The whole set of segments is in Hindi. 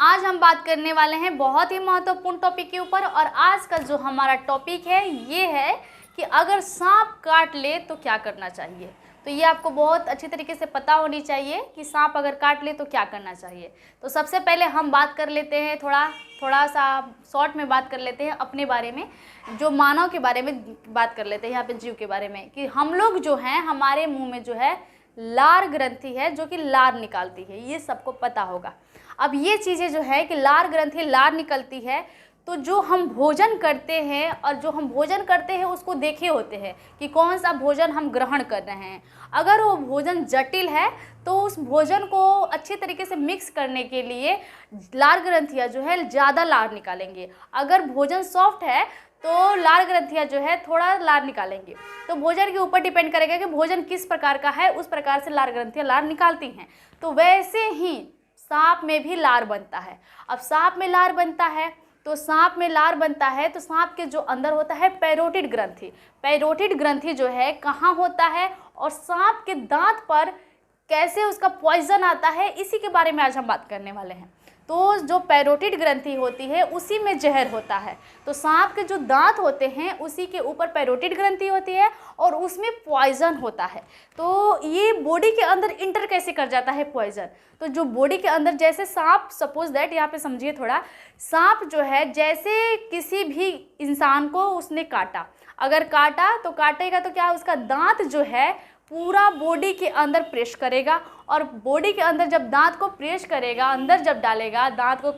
आज हम बात करने वाले हैं बहुत ही महत्वपूर्ण टॉपिक के ऊपर। और आज का जो हमारा टॉपिक है ये है कि अगर सांप काट ले तो क्या करना चाहिए। तो ये आपको बहुत अच्छी तरीके से पता होनी चाहिए कि सांप अगर काट ले तो क्या करना चाहिए। तो सबसे पहले हम बात कर लेते हैं, थोड़ा सा शॉर्ट में बात कर लेते हैं अपने बारे में, जो मानव के बारे में बात कर लेते हैं, यहाँ पे जीव के बारे में, कि हम लोग जो हैं हमारे मुँह में जो है लार ग्रंथि है जो कि लार निकालती है, ये सबको पता होगा। अब ये चीज़ें जो है कि लार ग्रंथि लार निकलती है, तो जो हम भोजन करते हैं और जो हम भोजन करते हैं उसको देखे होते हैं कि कौन सा भोजन हम ग्रहण कर रहे हैं। अगर वो भोजन जटिल है तो उस भोजन को अच्छी तरीके से मिक्स करने के लिए लार ग्रंथियाँ जो है ज़्यादा लार निकालेंगे। अगर भोजन सॉफ्ट है तो लार ग्रंथियाँ जो है थोड़ा लार निकालेंगे। तो भोजन के ऊपर डिपेंड करेगा कि भोजन किस प्रकार का है, उस प्रकार से लार ग्रंथियाँ लार निकालती हैं। तो वैसे ही सांप में भी लार बनता है। अब सांप में लार बनता है तो सांप के जो अंदर होता है पैरोटिड ग्रंथि। पैरोटिड ग्रंथि जो है कहाँ होता है और सांप के दांत पर कैसे उसका पॉइजन आता है, इसी के बारे में आज हम बात करने वाले हैं। तो जो पैरोटिड ग्रंथि होती है उसी में जहर होता है। तो सांप के जो दांत होते हैं उसी के ऊपर पैरोटिड ग्रंथि होती है और उसमें पॉइजन होता है। तो ये बॉडी के अंदर इंटर कैसे कर जाता है पॉइजन। तो जो बॉडी के अंदर, जैसे सांप, सपोज दैट, यहाँ पे समझिए थोड़ा, सांप जो है जैसे किसी भी इंसान को उसने काटा, अगर काटा तो काटेगा तो क्या उसका दांत जो है पूरा बॉडी के अंदर प्रेस करेगा, और बॉडी के अंदर जब दांत को प्रेस करेगा, अंदर जब डालेगा, दांत को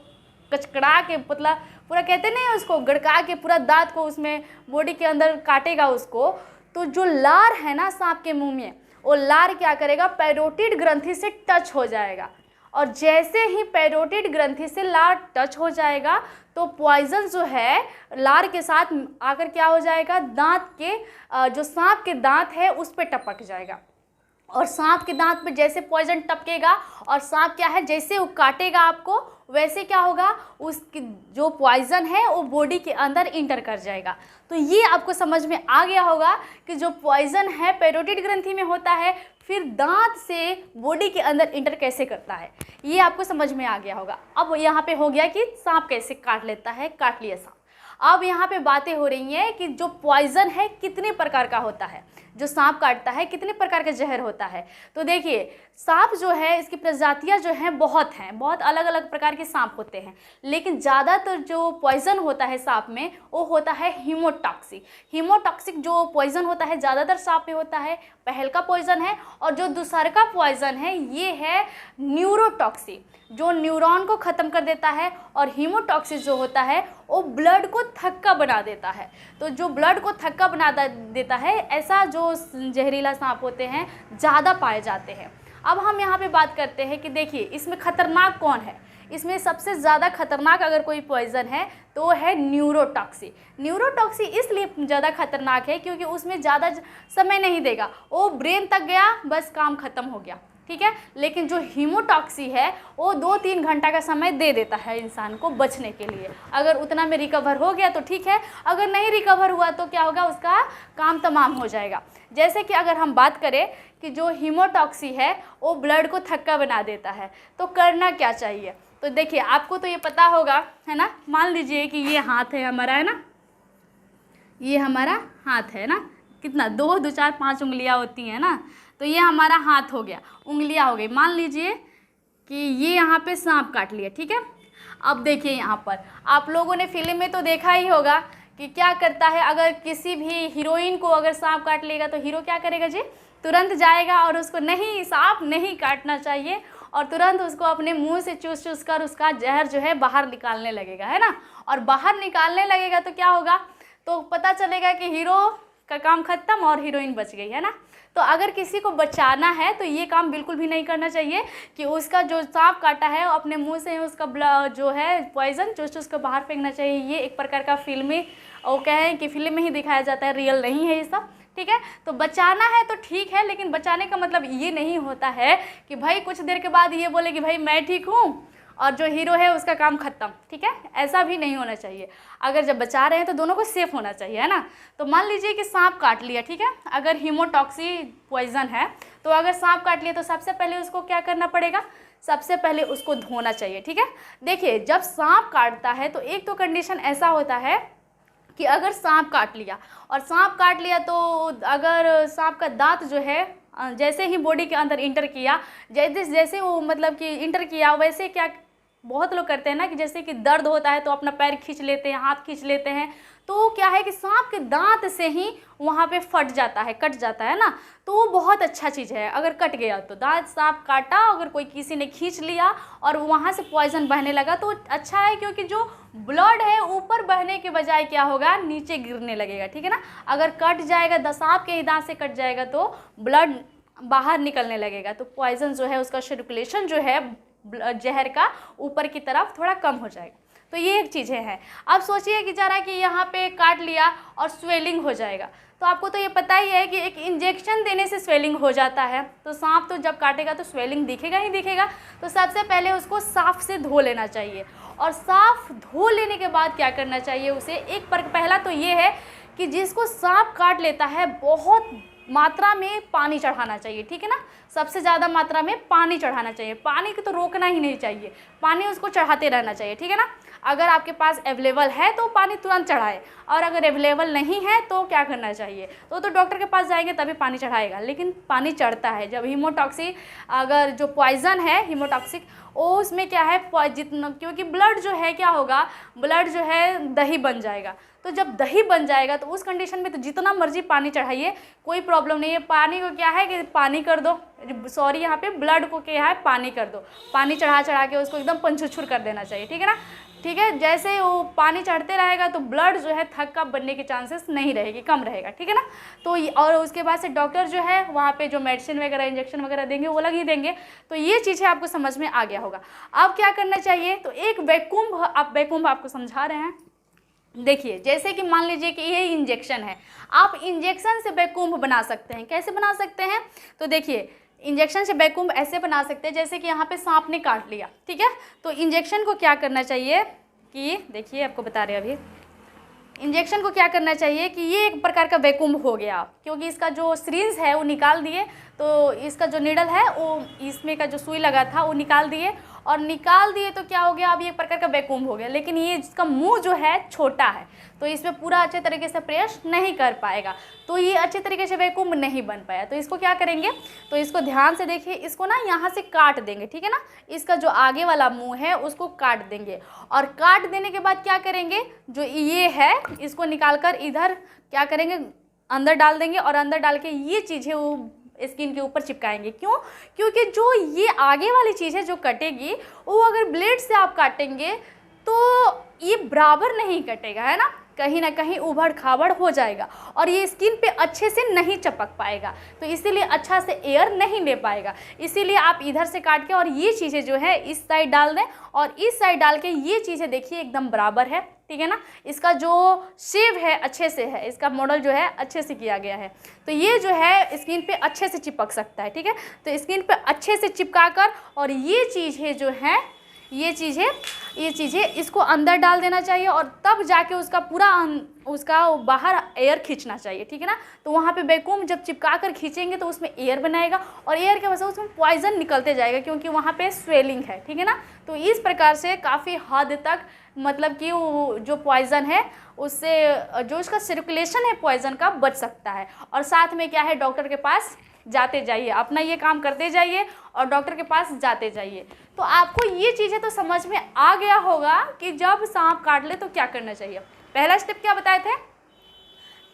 कचकड़ा के पूरा कहते नहीं उसको गड़का के पूरा दांत को उसमें बॉडी के अंदर काटेगा उसको, तो जो लार है ना सांप के मुंह में, वो लार क्या करेगा, पैरोटिड ग्रंथि से टच हो जाएगा। और जैसे ही पैरोटिड ग्रंथि से लार टच हो जाएगा तो पॉइजन जो है लार के साथ आकर क्या हो जाएगा, दांत के जो सांप के दांत है उस पे टपक जाएगा। और सांप के दांत पे जैसे पॉइजन टपकेगा और सांप क्या है जैसे वो काटेगा आपको, वैसे क्या होगा, उसकी जो पॉइजन है वो बॉडी के अंदर इंटर कर जाएगा। तो ये आपको समझ में आ गया होगा कि जो पॉइजन है पैरोटिड ग्रंथि में होता है, फिर दांत से बॉडी के अंदर इंटर कैसे करता है, ये आपको समझ में आ गया होगा। अब यहाँ पे हो गया कि सांप कैसे काट लेता है, काट लिया सांप। अब यहाँ पे बातें हो रही हैं कि जो पॉइजन है कितने प्रकार का होता है, जो सांप काटता है कितने प्रकार का जहर होता है। तो देखिए सांप जो है इसकी प्रजातियाँ जो हैं बहुत अलग अलग प्रकार के सांप होते हैं, लेकिन ज़्यादातर जो पॉइजन होता है सांप में वो होता है हीमोटॉक्सिक। हीमोटॉक्सिक जो पॉइजन होता है ज़्यादातर सांप में होता है, पहल का पॉइजन है। और जो दूसरा का पॉइजन है ये है न्यूरोटॉक्सिक, जो न्यूरॉन को ख़त्म कर देता है। और हीमोटॉक्सिक जो होता है वो ब्लड को थक्का बना देता है। तो जो ब्लड को थक्का बना देता है, ऐसा जो जहरीला सांप होते हैं ज़्यादा पाए जाते हैं। अब हम यहाँ पे बात करते हैं कि देखिए इसमें ख़तरनाक कौन है। इसमें सबसे ज़्यादा खतरनाक अगर कोई पॉइज़न है तो वो है न्यूरोटॉक्सी। न्यूरोटॉक्सी इसलिए ज़्यादा खतरनाक है क्योंकि उसमें ज़्यादा समय नहीं देगा, वो ब्रेन तक गया बस काम ख़त्म हो गया, ठीक है। लेकिन जो हीमोटॉक्सी है वो 2-3 घंटा का समय दे देता है इंसान को बचने के लिए। अगर उतना में रिकवर हो गया तो ठीक है, अगर नहीं रिकवर हुआ तो क्या होगा, उसका काम तमाम हो जाएगा। जैसे कि अगर हम बात करें कि जो हीमोटॉक्सी है वो ब्लड को थक्का बना देता है, तो करना क्या चाहिए। तो देखिए आपको तो ये पता होगा, है ना। मान लीजिए कि ये हाथ है हमारा, है ना, ये हमारा हाथ है ना, कितना 2, 4, 5 उंगलियां होती हैं ना। तो ये हमारा हाथ हो गया, उंगलियां हो गई। मान लीजिए कि ये यहाँ पे सांप काट लिया, ठीक है। अब देखिए यहाँ पर आप लोगों ने फिल्म में तो देखा ही होगा कि क्या करता है, अगर किसी भी हीरोइन को अगर सांप काट लेगा तो हीरो क्या करेगा जी, तुरंत जाएगा और उसको नहीं, सांप नहीं काटना चाहिए, और तुरंत उसको अपने मुंह से चूस कर उसका जहर जो है बाहर निकालने लगेगा, है ना। और बाहर निकालने लगेगा तो क्या होगा, तो पता चलेगा कि हीरो का काम खत्म और हीरोइन बच गई, है ना। तो अगर किसी को बचाना है तो ये काम बिल्कुल भी नहीं करना चाहिए कि उसका जो सांप काटा है अपने मुंह से उसका ब्लड जो है पॉइजन चूस उसको बाहर फेंकना चाहिए। ये एक प्रकार का फिल्मी, वो कहें कि फिल्म में ही दिखाया जाता है, रियल नहीं है ये सब, ठीक है। तो बचाना है तो ठीक है, लेकिन बचाने का मतलब ये नहीं होता है कि भाई कुछ देर के बाद ये बोले कि भाई मैं ठीक हूँ और जो हीरो है उसका काम खत्म, ठीक है। ऐसा भी नहीं होना चाहिए। अगर जब बचा रहे हैं तो दोनों को सेफ होना चाहिए, है ना। तो मान लीजिए कि सांप काट लिया, ठीक है। अगर हीमोटॉक्सी पॉइजन है तो अगर सांप काट लिया तो सबसे पहले उसको क्या करना पड़ेगा, सबसे पहले उसको धोना चाहिए, ठीक है। देखिए जब सांप काटता है तो एक तो कंडीशन ऐसा होता है कि अगर सांप काट लिया, और सांप काट लिया तो अगर सांप का दांत जो है जैसे ही बॉडी के अंदर इंटर किया, जैसे वो मतलब कि इंटर किया, वैसे क्या बहुत लोग करते हैं ना कि जैसे कि दर्द होता है तो अपना पैर खींच लेते हैं, हाथ खींच लेते हैं, तो क्या है कि सांप के दांत से ही वहाँ पे फट जाता है, कट जाता है ना। तो वो बहुत अच्छा चीज़ है, अगर कट गया तो दांत सांप काटा, अगर कोई किसी ने खींच लिया और वहाँ से पॉइजन बहने लगा तो अच्छा है, क्योंकि जो ब्लड है ऊपर बहने के बजाय क्या होगा, नीचे गिरने लगेगा, ठीक है ना। अगर कट जाएगा, सांप के ही दांत से कट जाएगा तो ब्लड बाहर निकलने लगेगा, तो पॉइजन जो है उसका सर्कुलेशन जो है जहर का ऊपर की तरफ थोड़ा कम हो जाएगा। तो ये एक चीज़ें हैं। अब सोचिए कि जरा कि यहाँ पे काट लिया और स्वेलिंग हो जाएगा, तो आपको तो ये पता ही है कि एक इंजेक्शन देने से स्वेलिंग हो जाता है। तो सांप तो जब काटेगा तो स्वेलिंग दिखेगा ही दिखेगा। तो सबसे पहले उसको साफ से धो लेना चाहिए, और साफ धो लेने के बाद क्या करना चाहिए उसे, एक पर पहला तो ये है कि जिसको सांप काट लेता है बहुत मात्रा में पानी चढ़ाना चाहिए, ठीक है ना। सबसे ज़्यादा मात्रा में पानी चढ़ाना चाहिए, पानी को तो रोकना ही नहीं चाहिए, पानी उसको चढ़ाते रहना चाहिए, ठीक है ना। अगर आपके पास अवेलेबल है तो पानी तुरंत चढ़ाए, और अगर अवेलेबल नहीं है तो क्या करना चाहिए, तो डॉक्टर के पास जाएंगे तभी पानी चढ़ाएगा। लेकिन पानी चढ़ता है जब हीमोटॉक्सिक, अगर जो पॉइज़न है हीमोटॉक्सिक, वो उसमें क्या है जितना, क्योंकि ब्लड जो है क्या होगा, ब्लड जो है दही बन जाएगा। तो जब दही बन जाएगा तो उस कंडीशन में तो जितना मर्जी पानी चढ़ाइए कोई प्रॉब्लम नहीं है। पानी को क्या है कि पानी कर दो, सॉरी यहाँ पे ब्लड को क्या है पानी कर दो, पानी चढ़ा चढ़ा के उसको एकदम पंचुछुर कर देना चाहिए, ठीक है ना। ठीक है, जैसे वो पानी चढ़ते रहेगा तो ब्लड जो है थक्का बनने के चांसेस नहीं रहेगी, कम रहेगा, ठीक है ना। तो और उसके बाद से डॉक्टर जो है वहाँ पे जो मेडिसिन वगैरह इंजेक्शन वगैरह देंगे वो लग ही देंगे। तो ये चीज़ें आपको समझ में आ गया होगा। अब क्या करना चाहिए, तो एक वैक्यूम आपको समझा रहे हैं। देखिए जैसे कि मान लीजिए कि ये इंजेक्शन है, आप इंजेक्शन से वैक्यूम बना सकते हैं। कैसे बना सकते हैं, तो देखिए इंजेक्शन से वैक्यूम ऐसे बना सकते हैं जैसे कि यहाँ पे सांप ने काट लिया, ठीक है। तो इंजेक्शन को क्या करना चाहिए कि देखिए आपको बता रहे हैं अभी, इंजेक्शन को क्या करना चाहिए कि ये एक प्रकार का वैक्यूम हो गया, क्योंकि इसका जो सिरिंज है वो निकाल दिए, तो इसका जो नीडल है वो इसमें का जो सुई लगा था वो निकाल दिए, और निकाल दिए तो क्या हो गया, अब ये एक प्रकार का वैक्यूम हो गया। लेकिन ये इसका मुंह जो है छोटा है तो इसमें पूरा अच्छे तरीके से प्रेस नहीं कर पाएगा, तो ये अच्छे तरीके से वैक्यूम नहीं बन पाया। तो इसको क्या करेंगे, तो इसको ध्यान से देखिए, इसको ना यहाँ से काट देंगे, ठीक है ना। इसका जो आगे वाला मुंह है उसको काट देंगे, और काट देने के बाद क्या करेंगे, जो ये है इसको निकाल कर इधर क्या करेंगे, अंदर डाल देंगे, और अंदर डाल के ये चीज़ है वो स्किन के ऊपर चिपकाएंगे। क्यों, क्योंकि जो ये आगे वाली चीज़ है जो कटेगी वो अगर ब्लेड से आप काटेंगे तो ये बराबर नहीं कटेगा, है ना, कहीं ना कहीं उभड़ खाबड़ हो जाएगा, और ये स्किन पे अच्छे से नहीं चिपक पाएगा, तो इसीलिए अच्छा से एयर नहीं ले पाएगा। इसीलिए आप इधर से काट के और ये चीज़ें जो है इस साइड डाल दें, और इस साइड डाल के ये चीज़ें देखिए एकदम बराबर है, ठीक है ना। इसका जो शेप है अच्छे से है, इसका मॉडल जो है अच्छे से किया गया है, तो ये जो है स्किन पे अच्छे से चिपक सकता है, ठीक है। तो स्किन पे अच्छे से चिपका कर, और ये चीज़ें जो है ये चीज़ें इसको अंदर डाल देना चाहिए, और तब जाके उसका पूरा उसका बाहर एयर खींचना चाहिए, ठीक है ना। तो वहाँ पे वैक्यूम जब चिपका कर खींचेंगे तो उसमें एयर बनाएगा, और एयर के वजह से उसमें पॉइजन निकलते जाएगा, क्योंकि वहाँ पे स्वेलिंग है, ठीक है ना। तो इस प्रकार से काफ़ी हद तक मतलब कि वो जो पॉइजन है उससे जो उसका सर्कुलेशन है पॉइजन का बच सकता है। और साथ में क्या है, डॉक्टर के पास जाते जाइए, अपना ये काम करते जाइए और डॉक्टर के पास जाते जाइए। तो आपको ये चीज़ें तो समझ में आ गया होगा कि जब सांप काट ले तो क्या करना चाहिए। पहला स्टेप क्या बताए थे,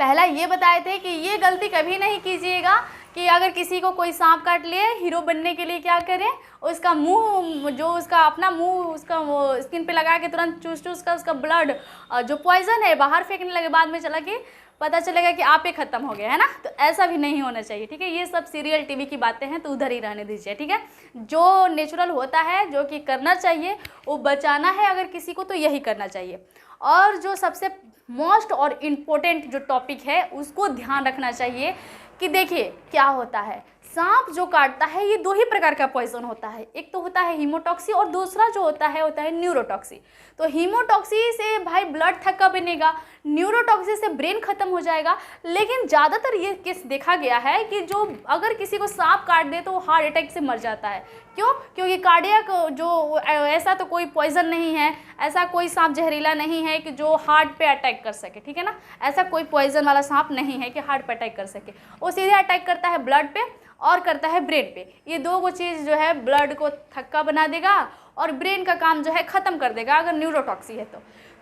पहला ये बताए थे कि ये गलती कभी नहीं कीजिएगा कि अगर किसी को कोई सांप काट ले, हीरो बनने के लिए क्या करें, उसका मुंह जो उसका अपना मुंह उसका वो स्किन पे लगा के तुरंत चूस कर उसका ब्लड जो पॉइजन है बाहर फेंकने लगे, बाद में चला के पता चलेगा कि आप ही खत्म हो गया, है ना। तो ऐसा भी नहीं होना चाहिए, ठीक है। ये सब सीरियल टीवी की बातें हैं तो उधर ही रहने दीजिए, ठीक है। जो नेचुरल होता है, जो कि करना चाहिए वो बचाना है अगर किसी को, तो यही करना चाहिए। और जो सबसे मोस्ट और इम्पोर्टेंट जो टॉपिक है उसको ध्यान रखना चाहिए कि देखिए क्या होता है, सांप जो काटता है ये 2 ही प्रकार का पॉइजन होता है, एक तो होता है हीमोटॉक्सी और दूसरा जो होता है न्यूरोटॉक्सी। तो हीमोटॉक्सी से भाई ब्लड थक्का बनेगा, न्यूरोटॉक्सी से ब्रेन खत्म हो जाएगा। लेकिन ज़्यादातर ये केस देखा गया है कि जो अगर किसी को सांप काट दे तो वो हार्ट अटैक से मर जाता है। क्यों? क्योंकि कार्डियक जो ऐसा तो कोई पॉइजन नहीं है, ऐसा कोई सांप जहरीला नहीं है कि जो हार्ट पे अटैक कर सके, ठीक है ना। ऐसा कोई पॉइजन वाला सांप नहीं है कि हार्ट पे अटैक कर सके। वो सीधे अटैक करता है ब्लड पे और करता है ब्रेन पे। ये 2 चीज़ जो है ब्लड को थक्का बना देगा और ब्रेन का काम जो है ख़त्म कर देगा अगर न्यूरोटॉक्सी है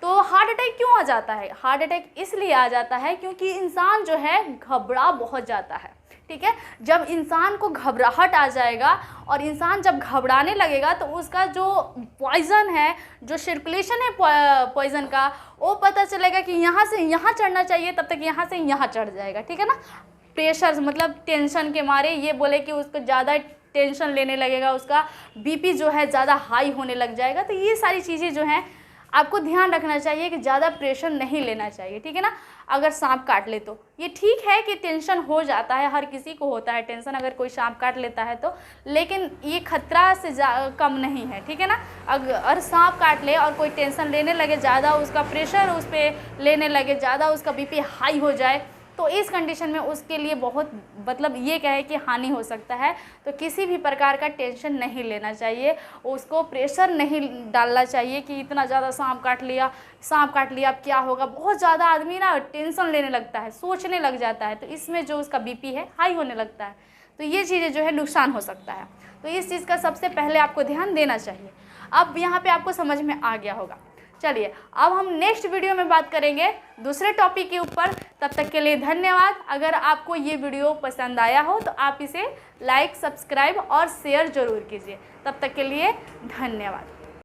तो हार्ट अटैक क्यों आ जाता है? हार्ट अटैक इसलिए आ जाता है क्योंकि इंसान जो है घबरा बहुत जाता है, ठीक है। जब इंसान को घबराहट आ जाएगा और इंसान जब घबराने लगेगा तो उसका जो पॉइज़न है, जो सर्कुलेशन है पॉइज़न का, वो पता चलेगा कि यहाँ से यहाँ चढ़ना चाहिए, तब तक यहाँ से यहाँ चढ़ जाएगा, ठीक है ना। प्रेशर मतलब टेंशन के मारे ये बोले कि उसको ज़्यादा टेंशन लेने लगेगा, उसका बीपी जो है ज़्यादा हाई होने लग जाएगा। तो ये सारी चीज़ें जो हैं आपको ध्यान रखना चाहिए कि ज़्यादा प्रेशर नहीं लेना चाहिए, ठीक है ना। अगर सांप काट ले तो ये ठीक है कि टेंशन हो जाता है, हर किसी को होता है टेंशन अगर कोई सांप काट लेता है तो, लेकिन ये खतरा से कम नहीं है, ठीक है ना। अगर सांप काट ले और कोई टेंशन लेने लगे, ज़्यादा उसका प्रेशर उस पर लेने लगे, ज़्यादा उसका बीपी हाई हो जाए, तो इस कंडीशन में उसके लिए बहुत मतलब ये कहे कि हानि हो सकता है। तो किसी भी प्रकार का टेंशन नहीं लेना चाहिए, उसको प्रेशर नहीं डालना चाहिए कि इतना ज़्यादा सांप काट लिया अब क्या होगा। बहुत ज़्यादा आदमी ना टेंशन लेने लगता है, सोचने लग जाता है, तो इसमें जो उसका बीपी है हाई होने लगता है, तो ये चीज़ें जो है नुकसान हो सकता है। तो इस चीज़ का सबसे पहले आपको ध्यान देना चाहिए। अब यहाँ पे आपको समझ में आ गया होगा। चलिए अब हम नेक्स्ट वीडियो में बात करेंगे दूसरे टॉपिक के ऊपर। तब तक के लिए धन्यवाद। अगर आपको ये वीडियो पसंद आया हो तो आप इसे लाइक, सब्सक्राइब और शेयर ज़रूर कीजिए। तब तक के लिए धन्यवाद।